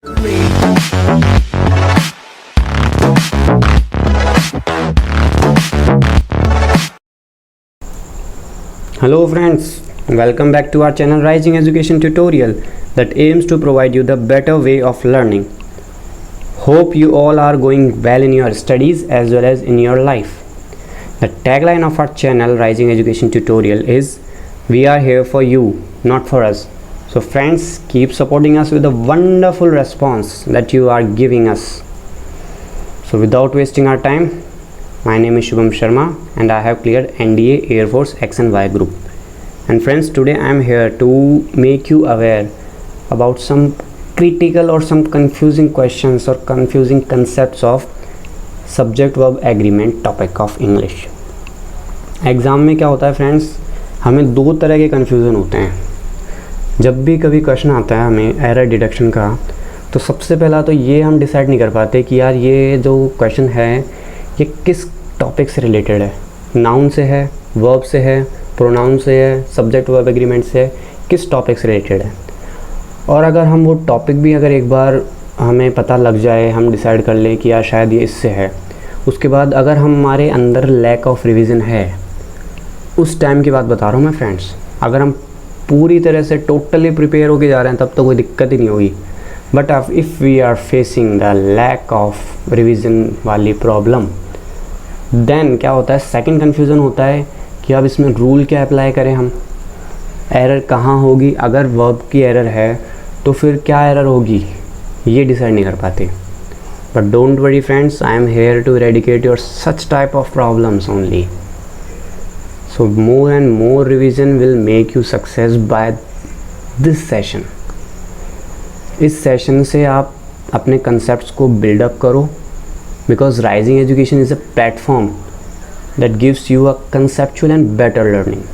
Hello friends, welcome back to our channel Rising Education Tutorial that aims to provide you the better way of learning. Hope you all are going well in your studies as well as in your life. The tagline of our channel Rising Education Tutorial is "We are here for you, not for us." So friends, keep supporting us with the wonderful response that you are giving us. So without wasting our time, my name is Shubham Sharma and I have cleared NDA Air Force X and Y group. And friends, today I am here to make you aware about some critical or some confusing questions or confusing concepts of subject verb agreement topic of English. Exam में क्या होता है friends, हमें दो तरह के confusion होते हैं. जब भी कभी क्वेश्चन आता है हमें एरर डिडक्शन का, तो सबसे पहला तो ये हम डिसाइड नहीं कर पाते कि यार ये जो क्वेश्चन है ये किस टॉपिक से रिलेटेड है. नाउन से है, वर्ब से है, प्रोनाउन से है, सब्जेक्ट वर्ब एग्रीमेंट से है, किस टॉपिक से रिलेटेड है. और अगर हम वो टॉपिक भी अगर एक बार हमें पता लग जाए, हम डिसाइड कर लें कि यार शायद ये इससे है, उसके बाद अगर हमारे अंदर लैक ऑफ रिवीजन है, उस टाइम की बात बता रहा हूँ मैं फ्रेंड्स. अगर हम पूरी तरह से टोटली प्रिपेयर होके जा रहे हैं तब तो कोई दिक्कत ही नहीं होगी. But if we are facing the lack of revision वाली प्रॉब्लम, देन क्या होता है, सेकंड कन्फ्यूज़न होता है कि अब इसमें रूल क्या अप्लाई करें हम. एरर कहाँ होगी, अगर वर्ब की एरर है तो फिर क्या एरर होगी, ये डिसाइड नहीं कर पाते. But don't worry friends, I am here to eradicate your such type of problems only. So more and more revision will make you success by this session. इस सेशन से आप अपने concepts को build up करो, because Rising Education is a platform that gives you a conceptual and better learning.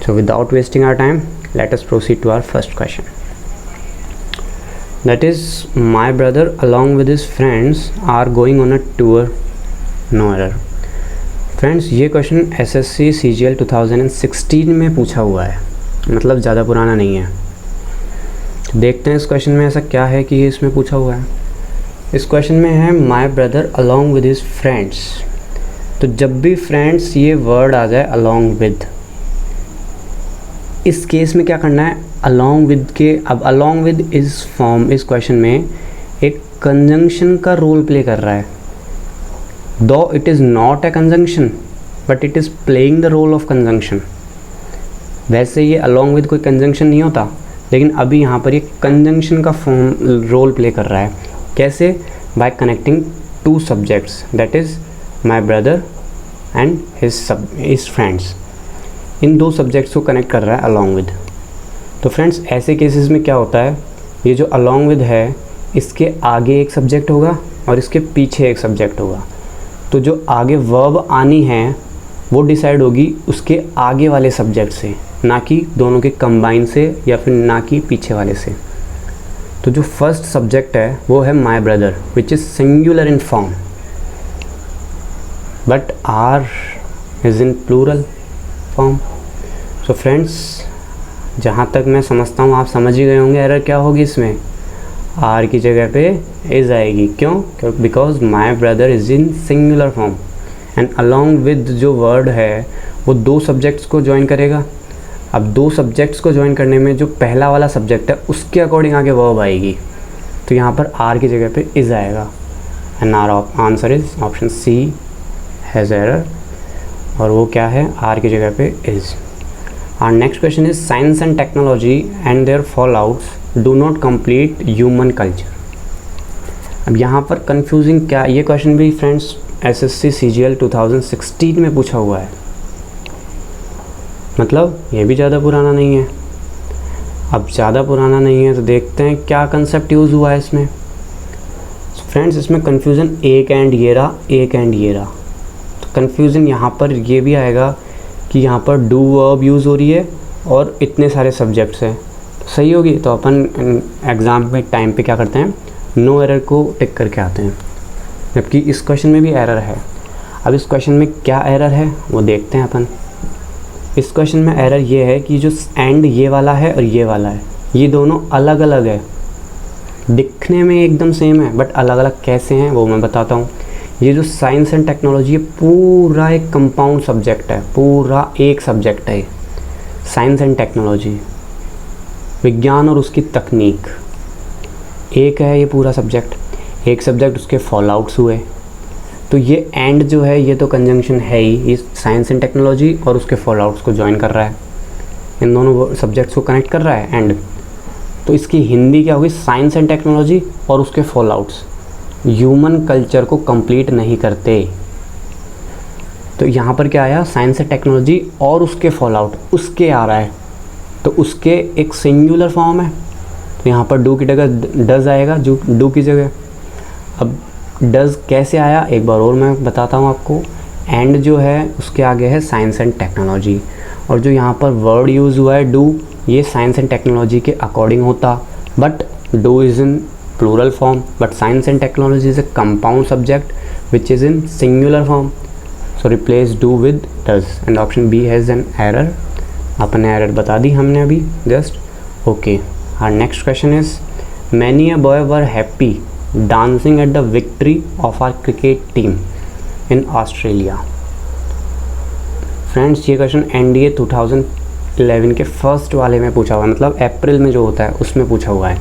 So without wasting our time, let us proceed to our first question. That is, my brother along with his friends are going on a tour. No error. Friends, ये question SSC CGL 2016 में पूछा हुआ है, मतलब ज़्यादा पुराना नहीं है. देखते हैं इस क्वेश्चन में ऐसा क्या है कि ये इसमें पूछा हुआ है. इस क्वेश्चन में है my brother along with his friends. तो जब भी फ्रेंड्स ये वर्ड आ जाए अलोंग विद, इस केस में क्या करना है, अलोंग विद के, अब अलोंग विद इस फॉर्म, इस क्वेश्चन में एक कंजंक्शन का रोल प्ले कर रहा है. Though it is not a conjunction, but it is playing the role of conjunction. वैसे ये along with कोई conjunction नहीं होता, लेकिन अभी यहाँ पर ये conjunction का फॉर्म रोल प्ले कर रहा है. कैसे? By connecting two subjects, that is my brother and his friends. इन दो subjects को connect कर रहा है along with. तो फ्रेंड्स, ऐसे केसेस में क्या होता है, ये जो along with है इसके आगे एक सब्जेक्ट होगा और इसके पीछे एक सब्जेक्ट होगा. तो जो आगे वर्ब आनी है वो डिसाइड होगी उसके आगे वाले सब्जेक्ट से, ना कि दोनों के कंबाइन से या फिर ना कि पीछे वाले से. तो जो फर्स्ट सब्जेक्ट है वो है my brother, which is singular in form, but are is in plural form. So friends, जहाँ तक मैं समझता हूँ आप समझ ही गए होंगे एरर क्या होगी इसमें. आर की जगह पे इज़ आएगी. क्यों? Because my brother is in singular form and along with जो वर्ड है वो दो सब्जेक्ट्स को ज्वाइन करेगा. अब दो सब्जेक्ट्स को ज्वाइन करने में जो पहला वाला सब्जेक्ट है उसके अकॉर्डिंग आगे वर्ब आएगी, तो यहाँ पर आर की जगह पे इज़ आएगा. And are answer is option C has error, और वो क्या है, आर की जगह पे is. Our next question is science and technology and their fallouts do not complete human culture. अब यहाँ पर कंफ्यूजिंग क्या, ये क्वेश्चन भी फ्रेंड्स SSC CGL 2016 में पूछा हुआ है, मतलब ये भी ज़्यादा पुराना नहीं है. अब ज़्यादा पुराना नहीं है तो देखते हैं क्या कंसेप्ट यूज़ हुआ है इसमें. फ्रेंड्स, इसमें कंफ्यूजन एक एंड ये रहा, एक एंड ये रहा. तो कंफ्यूजन यहाँ पर ये भी आएगा कि यहाँ पर डू वर्ब यूज़ हो रही है और इतने सारे सब्जेक्ट्स हैं. सही होगी तो अपन एग्ज़ाम में टाइम पे क्या करते हैं, नो एरर को टिक करके आते हैं. जबकि इस क्वेश्चन में भी एरर है. अब इस क्वेश्चन में क्या एरर है वो देखते हैं अपन. इस क्वेश्चन में एरर ये है कि जो एंड ये वाला है और ये वाला है, ये दोनों अलग अलग है. दिखने में एकदम सेम है बट अलग अलग कैसे हैं वो मैं बताता हूँ। ये जो साइंस एंड टेक्नोलॉजी है पूरा एक कंपाउंड सब्जेक्ट है, पूरा एक सब्जेक्ट है। साइंस एंड टेक्नोलॉजी, विज्ञान और उसकी तकनीक, एक है ये पूरा सब्जेक्ट। एक सब्जेक्ट उसके फॉल आउट्स हुए, तो ये एंड जो है ये तो कंजंक्शन है ही, ये साइंस एंड टेक्नोलॉजी और उसके फॉल आउट्स को ज्वाइन कर रहा है, इन दोनों सब्जेक्ट्स को कनेक्ट कर रहा है एंड। तो इसकी हिंदी क्या होगी, साइंस एंड टेक्नोलॉजी और उसके फॉल आउट्स ह्यूमन कल्चर को कंप्लीट नहीं करते। तो यहाँ पर क्या आया, साइंस एंड टेक्नोलॉजी और उसके फॉल आउट, उसके आ रहा है, तो उसके एक सिंगुलर फॉर्म है, तो यहाँ पर डू की जगह डज आएगा, डू की जगह। अब डज कैसे आया एक बार और मैं बताता हूँ आपको। एंड जो है उसके आगे है साइंस एंड टेक्नोलॉजी, और जो यहाँ पर वर्ड यूज़ हुआ है डू, ये साइंस एंड टेक्नोलॉजी के अकॉर्डिंग होता, but do is in plural form, but science and technology is a compound subject which is in singular form, so replace do with does and option B has an error. अपने error बता दी हमने अभी just. Okay, our next question is many a boy were happy dancing at the victory of our cricket team in Australia. Friends, ये question NDA 2011 के first वाले में पूछा हुआ है, मतलब अप्रैल में जो होता है उसमें पूछा हुआ है,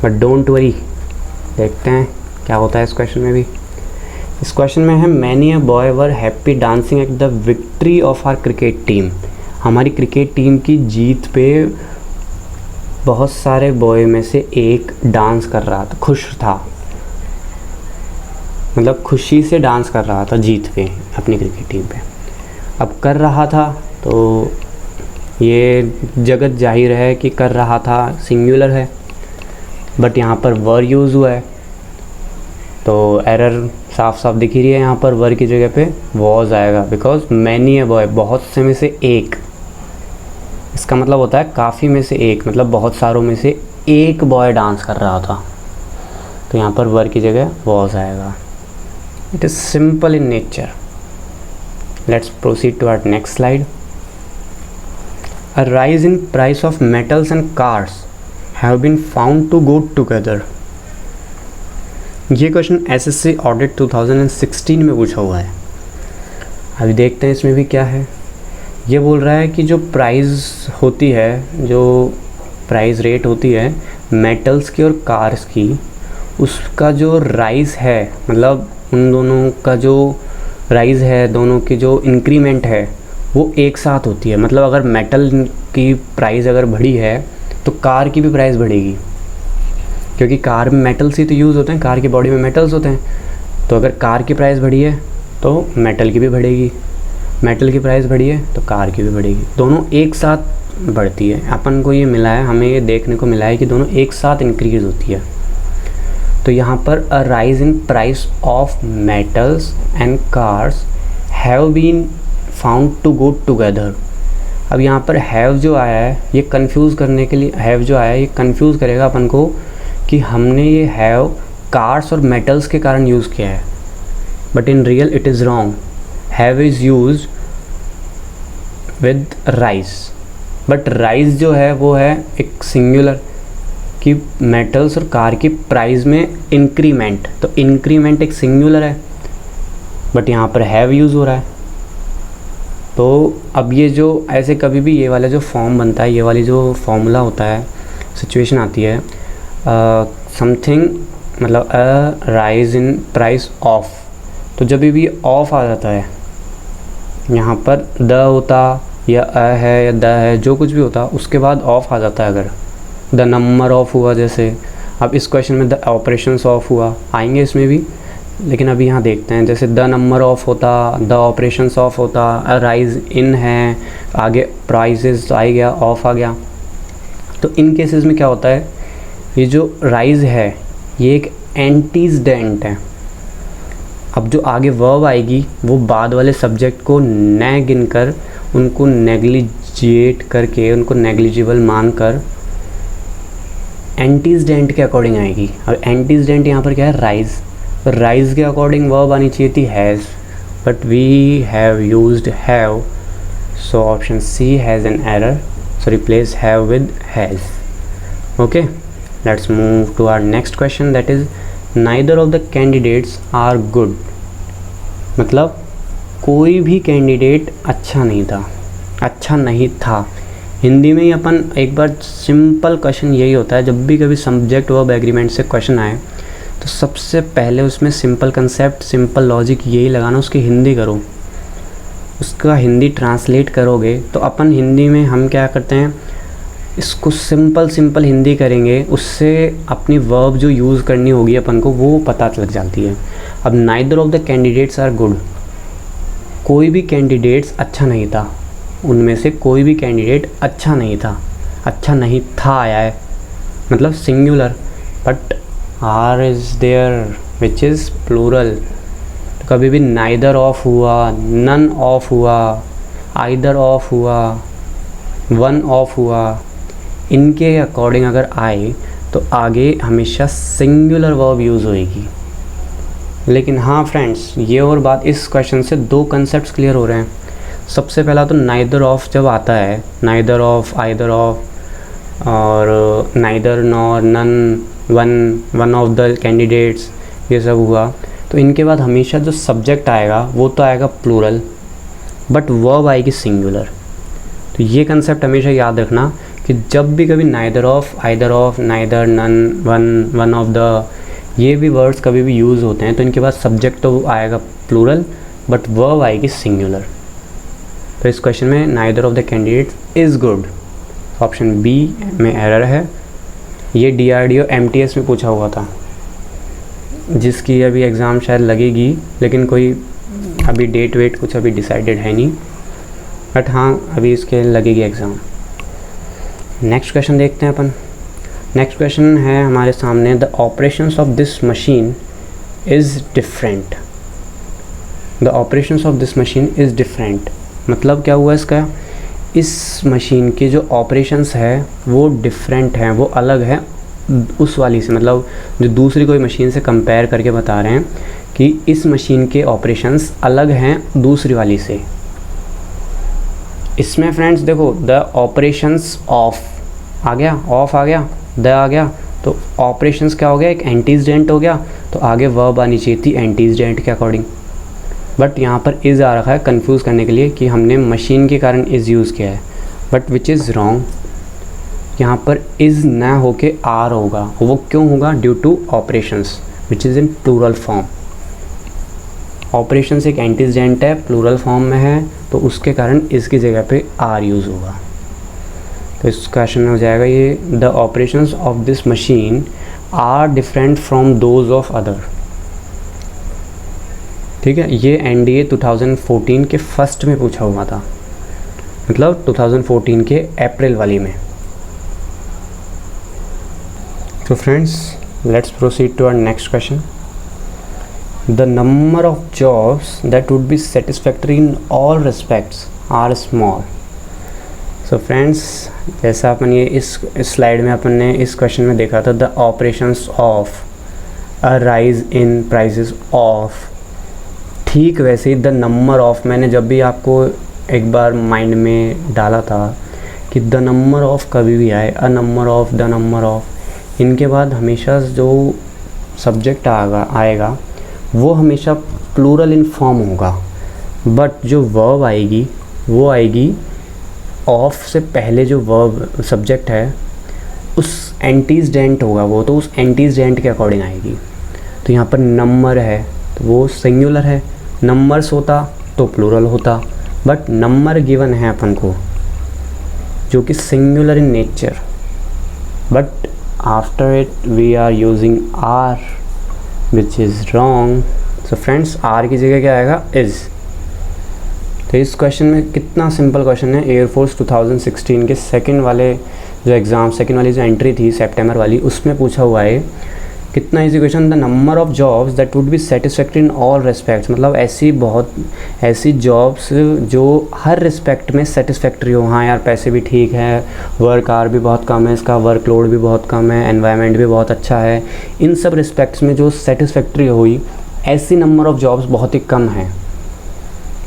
बट डोंट वरी, देखते हैं क्या होता है इस क्वेश्चन में भी। इस क्वेश्चन में है many a boy were happy dancing at the victory of our cricket team. हमारी क्रिकेट टीम की जीत पे बहुत सारे बॉय में से एक डांस कर रहा था, खुश था, मतलब खुशी से डांस कर रहा था जीत पे अपनी क्रिकेट टीम पे। अब कर रहा था तो ये जगत जाहिर है कि कर रहा था सिंगुलर है, बट यहाँ पर वर यूज़ हुआ है, तो एरर साफ साफ दिख ही रही है, यहाँ पर वर की जगह पे वॉज आएगा, बिकॉज मैनी अ बॉय, बहुत से में से एक, इसका मतलब होता है काफ़ी में से एक, मतलब बहुत सारों में से एक बॉय डांस कर रहा था, तो यहाँ पर वर की जगह वॉज आएगा। It is simple in nature. Let's proceed to our next slide. A rise in price of metals and cars have been found to go together. ये क्वेश्चन एसएससी ऑडिट 2016 में पूछा हुआ है। अभी देखते हैं इसमें भी क्या है। ये बोल रहा है कि जो प्राइस होती है, जो प्राइस रेट होती है मेटल्स की और कार्स की, उसका जो राइज है, मतलब उन दोनों का जो राइज है, दोनों की जो इंक्रीमेंट है वो एक साथ होती है। मतलब अगर मेटल की प्राइस अगर बढ़ी है तो कार की भी प्राइस बढ़ेगी, क्योंकि कार में मेटल्स ही तो यूज़ होते हैं, कार की बॉडी में मेटल्स होते हैं। तो अगर कार की प्राइस बढ़ी है तो मेटल की भी बढ़ेगी, मेटल की प्राइस बढ़ी है तो कार की भी बढ़ेगी, दोनों एक साथ बढ़ती है। अपन को ये मिला है, हमें ये देखने को मिला है कि दोनों एक साथ इंक्रीज़ होती है। तो यहाँ पर a rise in price of metals and cars have been found to go together. अब यहाँ पर हैव जो आया है ये कंफ्यूज करने के लिए, हैव जो आया है ये कंफ्यूज करेगा अपन को कि हमने ये हैव कार्स और मेटल्स के कारण यूज़ किया है, but in real it is wrong. Have is use with rise, but rise जो है वो है एक सिंगुलर कि मेटल्स और कार की प्राइस में इंक्रीमेंट, तो इंक्रीमेंट एक सिंगुलर है, बट यहाँ पर हैव यूज़ हो रहा है। तो अब ये जो ऐसे कभी भी ये वाला जो फॉर्म बनता है, ये वाली जो फॉर्मूला होता है, सिचुएशन आती है समथिंग, मतलब अ राइज इन प्राइस ऑफ, तो जब भी ऑफ आ जाता है यहाँ पर द होता या अ है या द है, जो कुछ भी होता उसके बाद ऑफ आ जाता है। अगर द नंबर ऑफ हुआ जैसे, अब इस क्वेश्चन में द ऑपरेशंस ऑफ हुआ, आएंगे इसमें भी, लेकिन अभी यहाँ देखते हैं। जैसे द नंबर ऑफ होता, द ऑपरेशंस ऑफ होता, अ राइज इन है, आगे प्राइजेस आ गया, ऑफ आ गया। तो इन केसेस में क्या होता है, ये जो राइज है ये एक एंटीजडेंट है। अब जो आगे वर्ब आएगी वो बाद वाले सब्जेक्ट को न गिनकर, उनको नेग्लिजिएट करके, उनको नेग्लिजिबल मानकर एंटीजडेंट के अकॉर्डिंग आएगी। अब एंटीजडेंट यहाँ पर क्या है, राइज, राइज के अकॉर्डिंग वर्ब आनी चाहिए थी has, but we have used have, so option C has an error, so replace have with has. Okay, let's move to our next question, that is neither of the candidates are good. मतलब कोई भी candidate अच्छा नहीं था। हिंदी में ही अपन एक बार simple question यही होता है, जब भी कभी सब्जेक्ट वर्ब एग्रीमेंट से क्वेश्चन आए तो सबसे पहले उसमें सिंपल कंसेप्ट, सिंपल लॉजिक यही लगाना, उसकी हिंदी करो, उसका हिंदी ट्रांसलेट करोगे। तो अपन हिंदी में हम क्या करते हैं, इसको सिंपल हिंदी करेंगे, उससे अपनी वर्ब जो यूज़ करनी होगी अपन को वो पता लग जाती है। अब neither of the candidates are good, कोई भी कैंडिडेट्स अच्छा नहीं था, उनमें से कोई भी कैंडिडेट अच्छा नहीं था आया है, मतलब singular, but are is there which is plural. तो कभी भी नाइदर ऑफ हुआ, नन ऑफ हुआ, आइदर ऑफ हुआ, वन ऑफ हुआ, इनके अकॉर्डिंग अगर आए तो आगे हमेशा सिंगुलर वर्ब यूज़ होएगी। लेकिन हाँ फ्रेंड्स, ये और बात, इस क्वेश्चन से दो कंसेप्ट्स क्लियर हो रहे हैं। सबसे पहला तो नाइदर ऑफ जब आता है, नाइदर ऑफ, आइदर ऑफ और neither nor, none, one of the candidates, ये सब हुआ, तो इनके बाद हमेशा जो सब्जेक्ट आएगा वो तो आएगा प्लूरल, बट वर्ब आएगी सिंगुलर। तो ये कंसेप्ट हमेशा याद रखना कि जब भी कभी neither of, either of, neither, none, one of the, ये भी वर्ड्स कभी भी यूज़ होते हैं तो इनके बाद सब्जेक्ट तो आएगा प्लूरल, बट वर्ब आएगी सिंगुलर। तो इस क्वेश्चन में neither of the candidate is good, option B में एरर है। ये DRDO MTS में पूछा हुआ था, जिसकी अभी एग्ज़ाम शायद लगेगी, लेकिन कोई अभी डेट वेट कुछ अभी डिसाइडेड है नहीं, बट हाँ अभी इसके लगेगी एग्ज़ाम। नेक्स्ट क्वेश्चन देखते हैं अपन। नेक्स्ट क्वेश्चन है हमारे सामने, the operations of this machine is different. The operations of this machine is different, मतलब क्या हुआ इसका, इस मशीन के जो ऑपरेशंस है वो डिफरेंट हैं, वो अलग है उस वाली से, मतलब जो दूसरी कोई मशीन से कंपेयर करके बता रहे हैं कि इस मशीन के ऑपरेशंस अलग हैं दूसरी वाली से। इसमें फ्रेंड्स देखो, द ऑपरेशंस ऑफ आ गया, ऑफ आ गया, द आ गया, तो ऑपरेशंस क्या हो गया, एक एंटीजडेंट हो गया, तो आगे वर्ब आनी चाहिए थी एंटीजडेंट के अकॉर्डिंग, बट यहाँ पर इज़ आ रखा है कंफ्यूज करने के लिए कि हमने मशीन के कारण इज़ यूज़ किया है, बट विच इज़ रॉन्ग। यहाँ पर इज़ ना होके आर होगा, वो क्यों होगा, due to operations which is in plural form. Operations एक एंटीजडेंट है, प्लूरल फॉर्म में है, तो उसके कारण इसकी जगह पे आर यूज़ होगा। तो इस क्वेश्चन में हो जाएगा ये, the operations of this machine are different from those of other. ठीक है, ये NDA 2014 के फर्स्ट में पूछा हुआ था, मतलब 2014 के अप्रैल वाली में। तो friends let's proceed to our next question. The number of jobs that would be satisfactory in all respects are small. So friends, जैसा अपन ये इस स्लाइड में अपन ने इस क्वेश्चन में देखा था, the operations of a rise in prices of, ठीक वैसे ही द नंबर ऑफ, मैंने जब भी आपको एक बार माइंड में डाला था कि द नंबर ऑफ कभी भी आए, a number of, the number of, इनके बाद हमेशा जो सब्जेक्ट आएगा वो हमेशा प्लूरल इन फॉर्म होगा, बट जो वर्ब आएगी वो आएगी ऑफ से पहले, जो वर्ब सब्जेक्ट है उस एंटीजडेंट होगा वो, तो उस एंटीजडेंट के अकॉर्डिंग आएगी। तो यहाँ पर नंबर है तो वो सिंगुलर है, नंबर्स होता तो प्लूरल होता, बट नंबर गिवन है अपन को जो कि singular in nature, but after it we are using are which is wrong. So friends, are की जगह क्या आएगा, इज़। तो इस क्वेश्चन में कितना सिंपल क्वेश्चन है, एयरफोर्स 2016 के सेकंड वाले जो एग्ज़ाम, सेकंड वाली जो एंट्री थी सितंबर वाली, उसमें पूछा हुआ है। कितना easy question, the number of jobs that would be satisfactory in all respects, मतलब ऐसी जॉब्स जो हर रिस्पेक्ट में सेटिस्फैक्टरी हो। हाँ यार, पैसे भी ठीक है, वर्क आवर भी बहुत कम है, इसका वर्कलोड भी बहुत कम है, एनवायरनमेंट भी बहुत अच्छा है, इन सब रिस्पेक्ट्स में जो सेटिस्फैक्टरी हुई, ऐसी नंबर ऑफ जॉब्स बहुत ही कम हैं।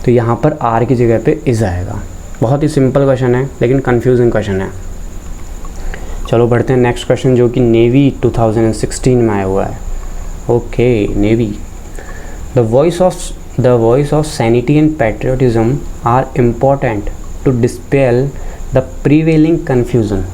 तो यहाँ पर आर की जगह पे इज़ आएगा। बहुत ही सिंपल क्वेश्चन है लेकिन कन्फ्यूजिंग क्वेश्चन है। चलो बढ़ते हैं नेक्स्ट क्वेश्चन जो कि नेवी 2016 में आया हुआ है। Okay, navy. The voice of sanity and patriotism are important to dispel the prevailing confusion.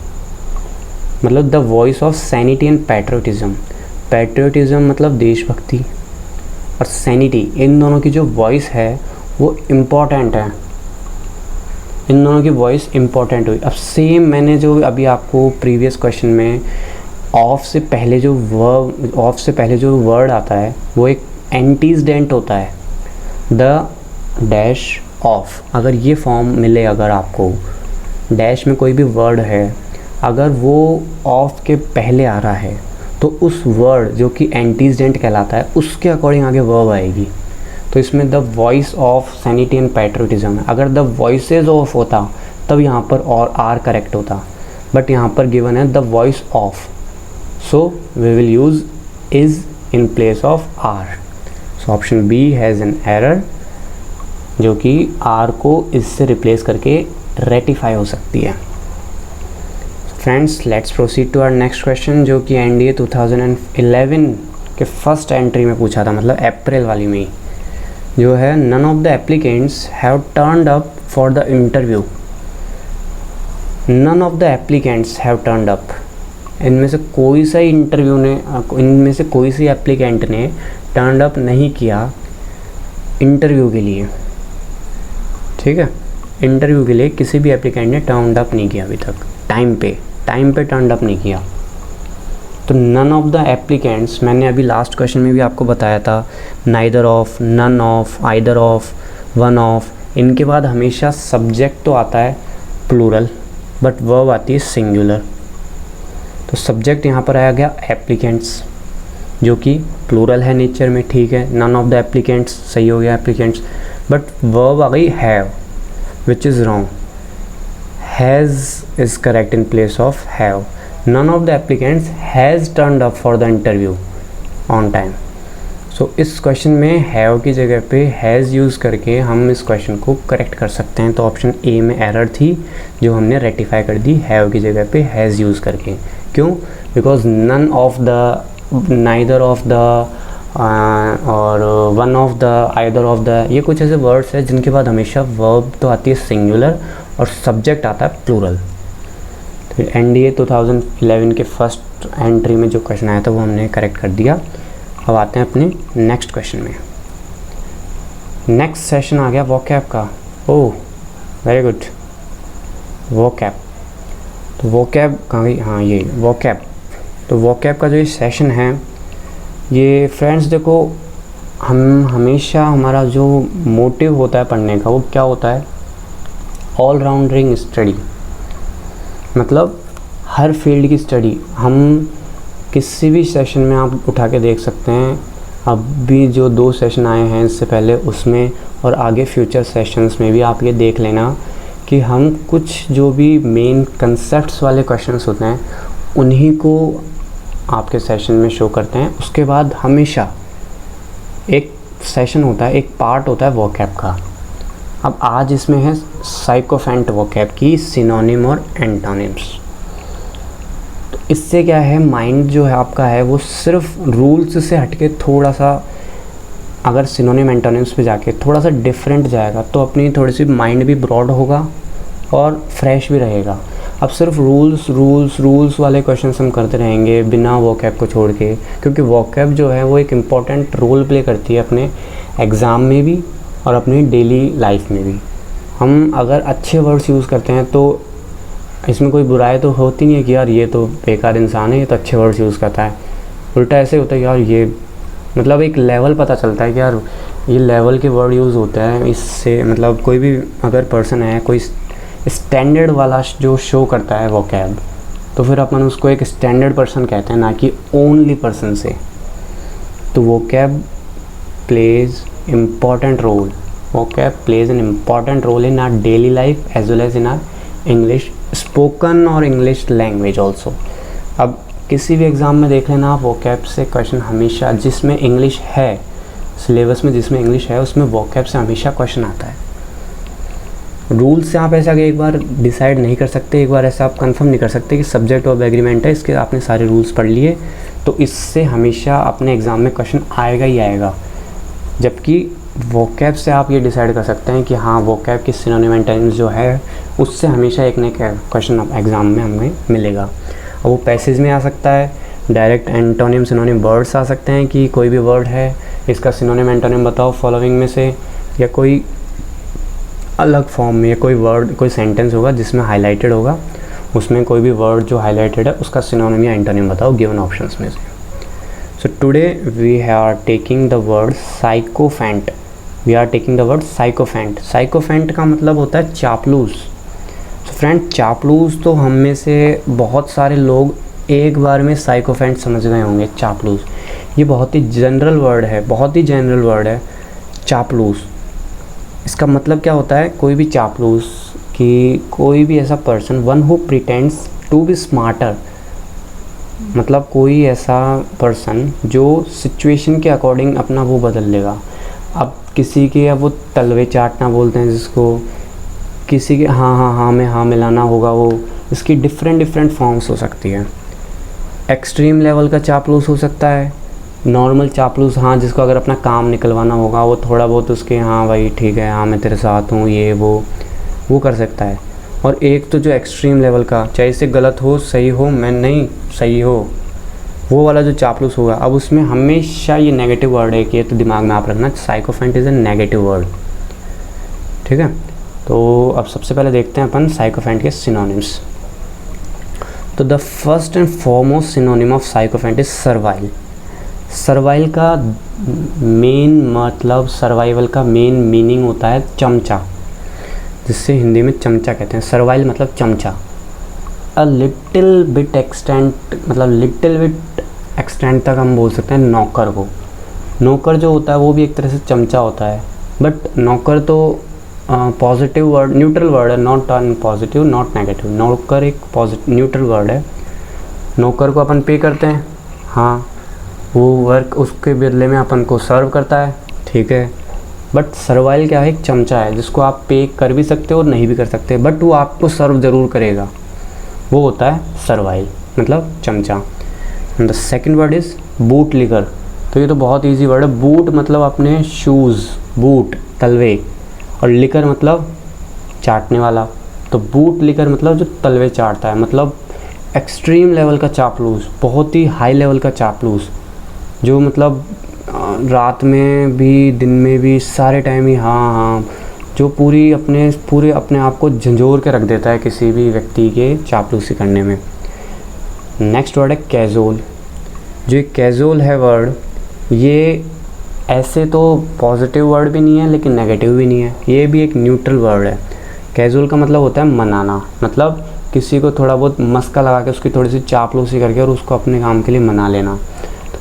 मतलब the voice of sanity and patriotism मतलब देशभक्ति, और सैनिटी, इन दोनों की जो वॉइस है वो इम्पॉर्टेंट है, इन दोनों की वॉइस इम्पॉर्टेंट हुई। अब सेम मैंने जो अभी आपको प्रीवियस क्वेश्चन में ऑफ से पहले जो वर्ड आता है वो एक एंटीजडेंट होता है, द डैश ऑफ। अगर ये फॉर्म मिले, अगर आपको डैश में कोई भी वर्ड है अगर वो ऑफ के पहले आ रहा है तो उस वर्ड जो कि एंटीजडेंट कहलाता है उसके अकॉर्डिंग आगे वर्ब आएगी। तो इसमें the voice of sanity and patriotism है। अगर द वॉइसेज ऑफ होता तब यहाँ पर और आर करेक्ट होता, बट यहाँ पर गिवन है the voice of, so we will use is in place of are. So option B has an error, जो कि आर को इससे रिप्लेस करके रेटिफाई हो सकती है। Friends, let's proceed to our next question जो कि एनडीए 2011 के फर्स्ट एंट्री में पूछा था, मतलब अप्रैल वाली में ही, जो है none of the applicants have turned up for the interview. None of the applicants have turned up, इनमें से कोई सा एप्लीकेंट ने टर्न्ड अप नहीं किया इंटरव्यू के लिए। ठीक है, इंटरव्यू के लिए किसी भी एप्लीकेंट ने टर्न्ड अप नहीं किया अभी तक, टाइम पे टर्न्ड अप नहीं किया। तो नन ऑफ द एप्लीकेंट्स, मैंने अभी लास्ट क्वेश्चन में भी आपको बताया था, neither of, none of, either of, one of, इनके बाद हमेशा सब्जेक्ट तो आता है प्लूरल बट वर्ब आती है सिंगुलर। तो सब्जेक्ट यहाँ पर आया गया एप्लीकेंट्स, जो कि प्लूरल है नेचर में, ठीक है। नन ऑफ द एप्लीकेंट्स सही हो गया, एप्लीकेंट्स, बट वर्ब आ गई have, which is wrong. Has is correct in place of have. None of the applicants has turned up for the interview on time. So इस question में have की जगह पे has use करके हम इस question को करेक्ट कर सकते हैं। तो ऑप्शन ए में एरर थी जो हमने रेक्टिफाई कर दी have की जगह पे has यूज़ करके। क्यों? Because none of the, neither of the और one of the, either of the, ये कुछ ऐसे वर्ड्स हैं जिनके बाद हमेशा verb तो आती है सिंगुलर और सब्जेक्ट आता है प्लूरल। तो एनडीए 2011 के फर्स्ट एंट्री में जो क्वेश्चन आया था वो हमने करेक्ट कर दिया। अब आते हैं अपने नेक्स्ट क्वेश्चन में। नेक्स्ट सेशन आ गया वोकैब का। Oh very good, vocab. तो वोकैब कहाँ गई? हाँ, ये वोकैब। तो वोकैब का जो ये सेशन है, ये फ्रेंड्स देखो, हम हमेशा हमारा जो मोटिव होता है पढ़ने का वो क्या होता है? ऑल राउंडरिंग स्टडी, मतलब हर फील्ड की स्टडी। हम किसी भी सेशन में आप उठा के देख सकते हैं, अब भी जो 2 सेशन आए हैं इससे पहले उसमें और आगे फ्यूचर सेशंस में भी आप ये देख लेना कि हम कुछ जो भी मेन कंसेप्ट्स वाले क्वेश्चंस होते हैं उन्हीं को आपके सेशन में शो करते हैं। उसके बाद हमेशा एक सेशन होता है, एक पार्ट होता है वोकैब का। अब आज इसमें है साइकोफेंट वोकैब की सिनोनिम और एंटोनिम्स। तो इससे क्या है, माइंड जो है आपका है वो सिर्फ रूल्स से हटके थोड़ा सा, अगर सिनोनिम एंटोनिम्स पे जाके थोड़ा सा डिफरेंट जाएगा तो अपनी थोड़ी सी माइंड भी ब्रॉड होगा और फ्रेश भी रहेगा। अब सिर्फ रूल्स वाले क्वेश्चंस हम करते रहेंगे बिना वोकैब को छोड़ के, क्योंकि वोकैब जो है वो एक इम्पॉर्टेंट रोल प्ले करती है अपने एग्ज़ाम में भी और अपनी डेली लाइफ में भी। हम अगर अच्छे वर्ड्स यूज़ करते हैं तो इसमें कोई बुराई तो होती नहीं है कि यार ये तो बेकार इंसान है, ये तो अच्छे वर्ड्स यूज़ करता है। उल्टा ऐसे होता है कि यार ये, मतलब एक लेवल पता चलता है कि यार ये लेवल के वर्ड यूज़ होते हैं। इससे मतलब कोई भी अगर पर्सन है, कोई स्टैंडर्ड वाला जो शो करता है वोकैब, तो फिर अपन उसको एक स्टैंडर्ड पर्सन कहते हैं, ना कि ओनली पर्सन से। तो vocab plays important role. Vocab plays an important role in our daily life as well as in our English spoken और English language also. अब किसी भी एग्ज़ाम में देख लेना आप, vocab से क्वेश्चन हमेशा, जिसमें इंग्लिश है सिलेबस में, जिसमें इंग्लिश है उसमें vocab से हमेशा क्वेश्चन आता है। रूल से आप ऐसा कि एक बार डिसाइड नहीं कर सकते, एक बार ऐसा आप कंफर्म नहीं कर सकते कि सब्जेक्ट ऑफ एग्रीमेंट है, इसके आपने सारे रूल्स पढ़ लिए तो इससे हमेशा अपने एग्ज़ाम में क्वेश्चन आएगा ही आएगा। जबकि वोकैब से आप ये डिसाइड कर सकते हैं कि हाँ वोकैब की सिनोनिम एंटोनिम्स जो है उससे हमेशा एक न एक क्वेश्चन एग्ज़ाम में हमें मिलेगा। और वो पैसेज में आ सकता है, डायरेक्ट एंटोनिम सिनोनिम वर्ड्स आ सकते हैं कि कोई भी वर्ड है इसका सिनोनिम एंटोनिम बताओ फॉलोइंग में से, या कोई अलग फॉर्म में कोई वर्ड कोई सेंटेंस होगा जिसमें हाईलाइटेड होगा, उसमें कोई भी वर्ड जो हाईलाइटेड है उसका सिनोनिम या एंटोनिम बताओ गिवन ऑप्शंस में से। So today we are taking the word sycophant. We are taking the word sycophant. Sycophant का मतलब होता है चापलूस। सो फ्रेंड, चापलूस तो हम में से बहुत सारे लोग एक बार में साइकोफेंट समझ गए होंगे। चापलूस ये बहुत ही जनरल वर्ड है, बहुत ही जनरल वर्ड है चापलूस। इसका मतलब क्या होता है? कोई भी चापलूस कि कोई भी ऐसा person, one who pretends to be smarter, मतलब कोई ऐसा पर्सन जो सिचुएशन के अकॉर्डिंग अपना वो बदल लेगा। अब किसी के अब वो तलवे चाटना बोलते हैं जिसको, किसी के हाँ में हाँ मिलाना होगा, वो इसकी डिफरेंट फॉर्म्स हो सकती है। एक्सट्रीम लेवल का चापलूस हो सकता है, नॉर्मल चापलूस हाँ जिसको अगर अपना काम निकलवाना होगा वो थोड़ा बहुत उसके हाँ भाई ठीक है हाँ मैं तेरे साथ हूँ ये वो कर सकता है। और एक तो जो एक्सट्रीम लेवल का, चाहे इससे गलत हो सही हो, मैं नहीं सही हो, वो वाला जो चापलूस होगा, अब उसमें हमेशा ये नेगेटिव वर्ड है कि ये तो दिमाग में आप रखना, sycophant is a negative word. ठीक है, तो अब सबसे पहले देखते हैं अपन साइकोफेंट के सिनोनिम्स। तो the first and foremost synonym of sycophant is servile. Servile का मेन मतलब, सर्वाइवल का मेन मीनिंग होता है चमचा, जिससे हिंदी में चमचा कहते हैं। सर्वाइल मतलब चमचा। अ लिटिल बिट एक्सटेंट, मतलब लिटिल बिट एक्सटेंट तक हम बोल सकते हैं नौकर को। नौकर जो होता है वो भी एक तरह से चमचा होता है, बट नौकर तो पॉजिटिव वर्ड, न्यूट्रल वर्ड है, नॉट पॉजिटिव नॉट नेगेटिव। नौकर एक पॉजिटिव न्यूट्रल वर्ड है। नौकर को अपन पे करते हैं, हाँ वो वर्क उसके बदले में अपन को सर्व करता है, ठीक है। बट सर्वाइल क्या है? एक चमचा है जिसको आप पे कर भी सकते हो और नहीं भी कर सकते, बट वो आपको सर्व ज़रूर करेगा, वो होता है सर्वाइल मतलब चमचा। And the second word is boot liquor. तो ये तो बहुत इजी वर्ड है। बूट मतलब अपने शूज़, बूट तलवे, और लिकर मतलब चाटने वाला। तो बूट लिकर मतलब जो तलवे चाटता है, मतलब एक्सट्रीम लेवल का चापलूस, बहुत ही हाई लेवल का चापलूस, जो मतलब रात में भी दिन में भी सारे टाइम ही हाँ, जो पूरे अपने आप को झंझोर के रख देता है किसी भी व्यक्ति के चापलूसी करने में। नेक्स्ट वर्ड है कैजुअल। जो ये कैजुअल है वर्ड, ये ऐसे तो पॉजिटिव वर्ड भी नहीं है लेकिन नेगेटिव भी नहीं है, ये भी एक न्यूट्रल वर्ड है। कैजुअल का मतलब होता है मनाना, मतलब किसी को थोड़ा बहुत मस्का लगा के उसकी थोड़ी सी चापलूसी करके और उसको अपने काम के लिए मना लेना।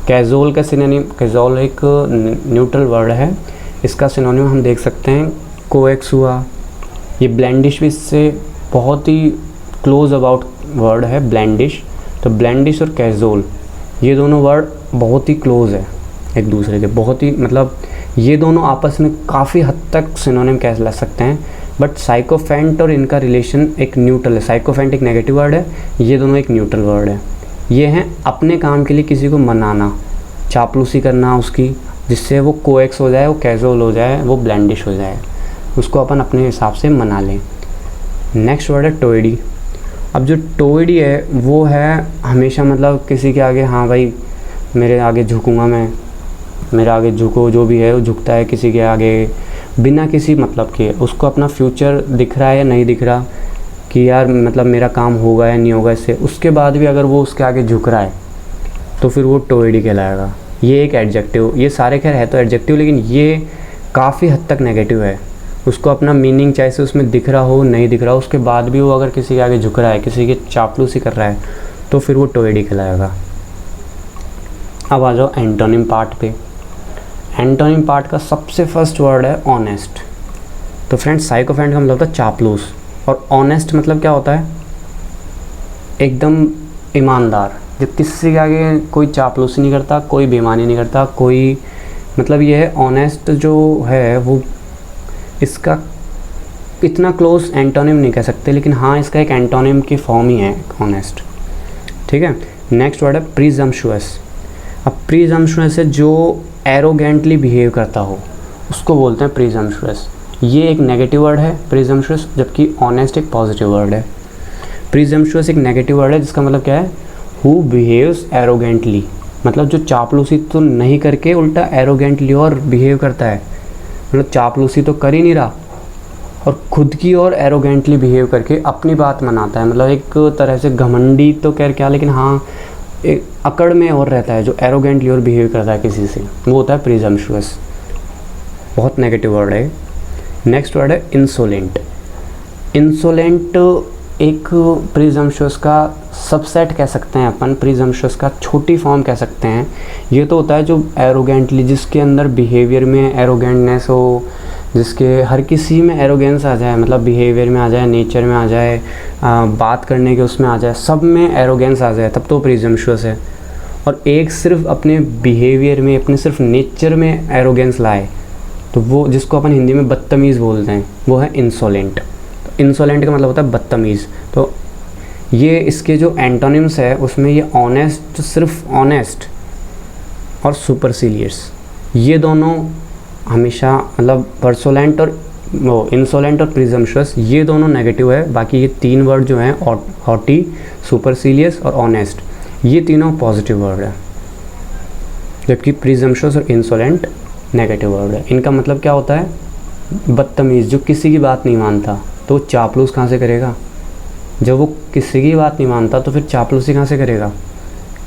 कैजुअल का सिनोनिम, कैजुअल एक न्यूट्रल वर्ड है, इसका सिनोनिम हम देख सकते हैं कोएक्स हुआ। ये ब्लेंडिश भी इससे बहुत ही क्लोज अबाउट वर्ड है, ब्लेंडिश। तो ब्लेंडिश और कैजुअल ये दोनों वर्ड बहुत ही क्लोज है एक दूसरे के, बहुत ही मतलब ये दोनों आपस में काफ़ी हद तक सिनोनिम कह ला सकते हैं। बट साइकोफेंट और इनका रिलेशन एक न्यूट्रल है। साइकोफेंट एक नेगेटिव वर्ड है, ये दोनों एक न्यूट्रल वर्ड है। ये हैं अपने काम के लिए किसी को मनाना, चापलूसी करना उसकी, जिससे वो कोएक्स हो जाए, वो कैजुअल हो जाए, वो ब्लेंडिश हो जाए, उसको अपन अपने हिसाब से मना लें। नेक्स्ट वर्ड है टोइडी। अब जो टोइडी है वो है हमेशा मतलब किसी के आगे हाँ भाई मेरे आगे झुकूँगा मैं, मेरे आगे झुको, जो भी है वो झुकता है किसी के आगे बिना किसी मतलब के। उसको अपना फ्यूचर दिख रहा है या नहीं दिख रहा कि यार मतलब मेरा काम होगा या नहीं होगा इससे, उसके बाद भी अगर वो उसके आगे झुक रहा है तो फिर वो टोइडी कहलाएगा। ये एक एडजेक्टिव, ये सारे खैर है तो एडजेक्टिव, लेकिन ये काफ़ी हद तक नेगेटिव है। उसको अपना मीनिंग चाहे से उसमें दिख रहा हो नहीं दिख रहा हो, उसके बाद भी वो अगर किसी के आगे झुक रहा है, किसी के चापलूसी कर रहा है, तो फिर वो टोइडी कहलाएगा। अब आ जाओ एंटोनिम पार्ट पे। एंटोनिम पार्ट का सबसे फर्स्ट वर्ड है ऑनेस्ट। तो फ्रेंड्स साइकोफेंट का मतलब होता है चापलूस, और ऑनेस्ट मतलब क्या होता है? एकदम ईमानदार, जब किसी के आगे कोई चापलूसी नहीं करता, कोई बेईमानी नहीं करता, कोई मतलब ये है ऑनेस्ट जो है वो, इसका इतना क्लोज एंटोनिम नहीं कह सकते, लेकिन हाँ इसका एक एंटोनिम की फॉर्म ही है ऑनेस्ट। ठीक है, नेक्स्ट वर्ड है प्रीजम्पशुअस। अब प्रीजम्पशुअस है जो एरोगेंटली बिहेव करता हो उसको बोलते हैं प्रीजम्पशुअस। ये एक नेगेटिव वर्ड है प्रीजम्पशुअस, जबकि ऑनेस्ट एक पॉजिटिव वर्ड है। प्रीजम्पशुअस एक नेगेटिव वर्ड है जिसका मतलब क्या है, हु बिहेव्स एरोगेंटली, मतलब जो चापलूसी तो नहीं करके उल्टा एरोगेंटली और बिहेव करता है, मतलब चापलूसी तो कर ही नहीं रहा और खुद की और एरोगेंटली बिहेव करके अपनी बात मनाता है, मतलब एक तरह से घमंडी तो कह क्या, लेकिन हाँ एक अकड़ में और रहता है, जो एरोगेंटली और बिहेव करता है किसी से, वो होता है प्रीजम्पशुअस। बहुत नेगेटिव वर्ड है। नेक्स्ट वर्ड है इंसोलेंट। इंसोलेंट एक प्रीजम्पशुअस का सबसेट कह सकते हैं अपन, प्रीजम्पशुअस का छोटी फॉर्म कह सकते हैं। ये तो होता है जो एरोगेंटली, जिसके अंदर बिहेवियर में एरोगेंटनेस हो, जिसके हर किसी में एरोगेंस आ जाए, मतलब बिहेवियर में आ जाए, नेचर में आ जाए, बात करने के उसमें आ जाए, सब में एरोगेंस आ जाए, तब तो प्रीजम्पशुअस है। और एक सिर्फ अपने बिहेवियर में, अपने सिर्फ नेचर में एरोगेंस लाए तो वो, जिसको अपन हिंदी में बदतमीज़ बोलते हैं, वो है इंसोलेंट। तो इंसोलेंट का मतलब होता है बदतमीज़। तो ये इसके जो एंटोनिम्स है उसमें ये ऑनेस्ट, सिर्फ ऑनेस्ट और सुपरसिलियस, ये दोनों हमेशा, मतलब परसोलेंट और वो इंसोलेंट और प्रीजम्पशुअस ये दोनों नेगेटिव है। बाकी ये तीन वर्ड जो हैं हॉटी, सुपरसिलियस और ऑनेस्ट, ये तीनों पॉजिटिव वर्ड है, जबकि प्रीजम्पशुअस और इंसोलेंट नेगेटिव वर्ड है। इनका मतलब क्या होता है, बदतमीज़, जो किसी की बात नहीं मानता, तो चापलूस कहाँ से करेगा, जब वो किसी की बात नहीं मानता तो फिर चापलूसी कहाँ से करेगा,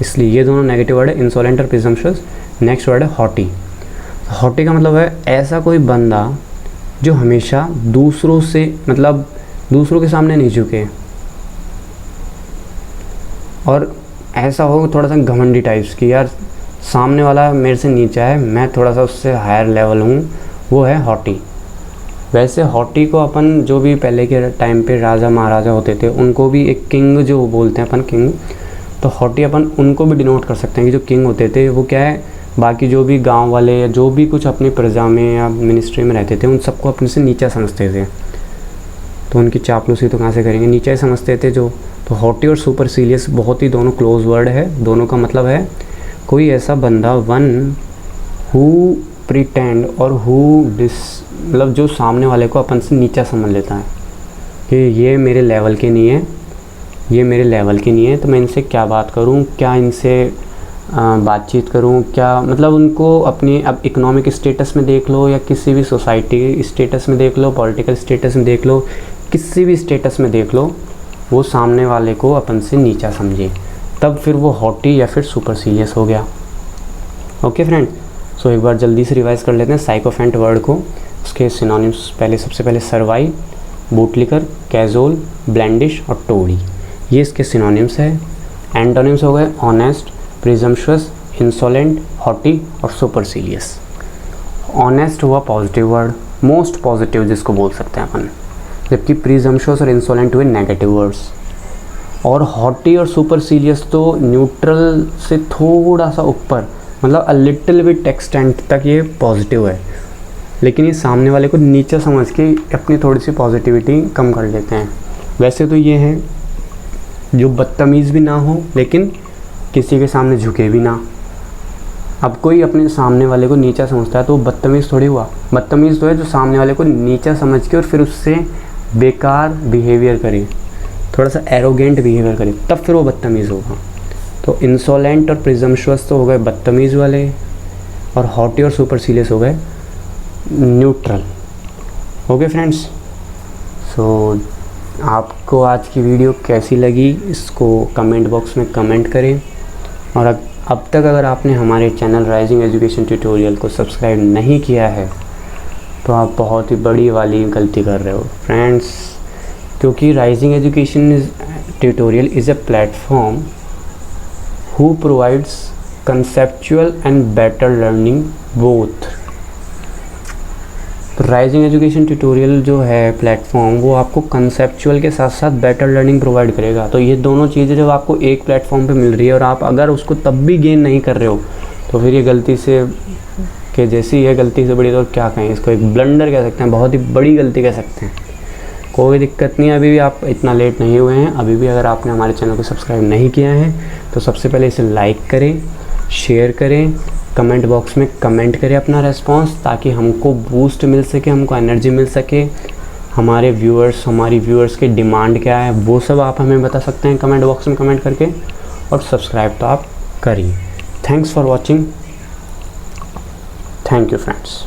इसलिए ये दोनों नेगेटिव वर्ड है, इंसोलेंट और प्रीजम्पशुअस। नेक्स्ट वर्ड है हॉटी। हॉटी का मतलब है ऐसा कोई बंदा जो हमेशा दूसरों से, मतलब दूसरों के सामने नहीं झुके, और ऐसा हो थोड़ा सा घमंडी टाइप्स की, यार सामने वाला मेरे से नीचा है, मैं थोड़ा सा उससे हायर लेवल हूँ, वो है हॉटी। वैसे हॉटी को अपन, जो भी पहले के टाइम पे राजा महाराजा होते थे, उनको भी एक किंग जो बोलते हैं अपन, किंग, तो हॉटी अपन उनको भी डिनोट कर सकते हैं कि जो किंग होते थे वो क्या है, बाकी जो भी गांव वाले या जो भी कुछ अपनी प्रजा में या मिनिस्ट्री में रहते थे उन सबको अपने से नीचा समझते थे, तो उनकी चापलूसी तो कहाँ से करेंगे, नीचा ही समझते थे जो। तो हॉटी और सुपरसिलियस बहुत ही दोनों क्लोज वर्ड है, दोनों का मतलब है कोई ऐसा बंदा, वन हु प्रिटेंड और हु मतलब जो सामने वाले को अपन से नीचा समझ लेता है कि ये मेरे लेवल के नहीं है, ये मेरे लेवल के नहीं है, तो मैं इनसे क्या बात करूं, क्या इनसे बातचीत करूं, क्या मतलब उनको अपनी, अब इकोनॉमिक स्टेटस में देख लो या किसी भी सोसाइटी स्टेटस में देख लो, पॉलिटिकल स्टेटस में देख लो, किसी भी स्टेटस में देख लो, वो सामने वाले को अपन से नीचा समझे, तब फिर वो हॉटी या फिर सुपरसिलियस हो गया। ओके फ्रेंड, सो एक बार जल्दी से रिवाइज कर लेते हैं साइकोफेंट वर्ड को, उसके सिनोनिम्स। पहले सबसे पहले सर्वाइव, बूटलिकर, कैजुअल, ब्लेंडिश और टोड़ी, ये इसके सिनोनिम्स है। एंटोनिम्स हो गए ऑनेस्ट, प्रीजम्पशुअस, इंसोलेंट, हॉटी और सुपरसिलियस। ऑनेस्ट हुआ पॉजिटिव वर्ड, मोस्ट पॉजिटिव जिसको बोल सकते हैं अपन, जबकि प्रीजम्पशुअस और इंसोलेंट हुए नेगेटिव वर्ड्स, और हॉटी और सुपरसिलियस तो न्यूट्रल से थोड़ा सा ऊपर, मतलब अ लिटिल बिट एक्सटेंट तक ये पॉजिटिव है, लेकिन ये सामने वाले को नीचा समझ के अपनी थोड़ी सी पॉजिटिविटी कम कर लेते हैं। वैसे तो ये हैं जो बदतमीज़ भी ना हो लेकिन किसी के सामने झुके भी ना। अब कोई अपने सामने वाले को नीचा समझता है तो वो बदतमीज़ थोड़ी हुआ, बदतमीज़ तो है जो सामने वाले को नीचा समझ के और फिर उससे बेकार बिहेवियर करे, थोड़ा सा एरोगेंट बिहेवियर करे, तब फिर वो बदतमीज़ होगा। तो इंसोलेंट और प्रिजम्पशुअस तो हो गए बदतमीज़ वाले, और हॉटी और सुपरसिलियस हो गए न्यूट्रल। ओके फ्रेंड्स, सो आपको आज की वीडियो कैसी लगी इसको कमेंट बॉक्स में कमेंट करें, और अब तक अगर आपने हमारे चैनल राइजिंग एजुकेशन ट्यूटोरियल को सब्सक्राइब नहीं किया है तो आप बहुत ही बड़ी वाली गलती कर रहे हो फ्रेंड्स, क्योंकि rising education tutorial is a platform who provides conceptual and better learning both। तो राइजिंग एजुकेशन ट्यूटोरियल जो है प्लेटफॉर्म, वो आपको कंसेप्चुअल के साथ साथ बेटर लर्निंग प्रोवाइड करेगा। तो ये दोनों चीज़ें जब आपको एक प्लेटफॉर्म पे मिल रही है और आप अगर उसको तब भी गेन नहीं कर रहे हो तो फिर ये गलती से कि जैसी है, गलती से बड़ी तो क्या कहें, इसको एक ब्लंडर कह सकते हैं, बहुत ही बड़ी गलती कह सकते हैं। कोई दिक्कत नहीं है, अभी भी आप इतना लेट नहीं हुए हैं। अभी भी अगर आपने हमारे चैनल को सब्सक्राइब नहीं किया है तो सबसे पहले इसे लाइक करें, शेयर करें, कमेंट बॉक्स में कमेंट करें अपना रेस्पॉन्स, ताकि हमको बूस्ट मिल सके, हमको एनर्जी मिल सके। हमारे हमारी व्यूअर्स की डिमांड क्या है वो सब आप हमें बता सकते हैं कमेंट बॉक्स में कमेंट करके, और सब्सक्राइब तो आप करिए। Thanks for watching. Thank you friends.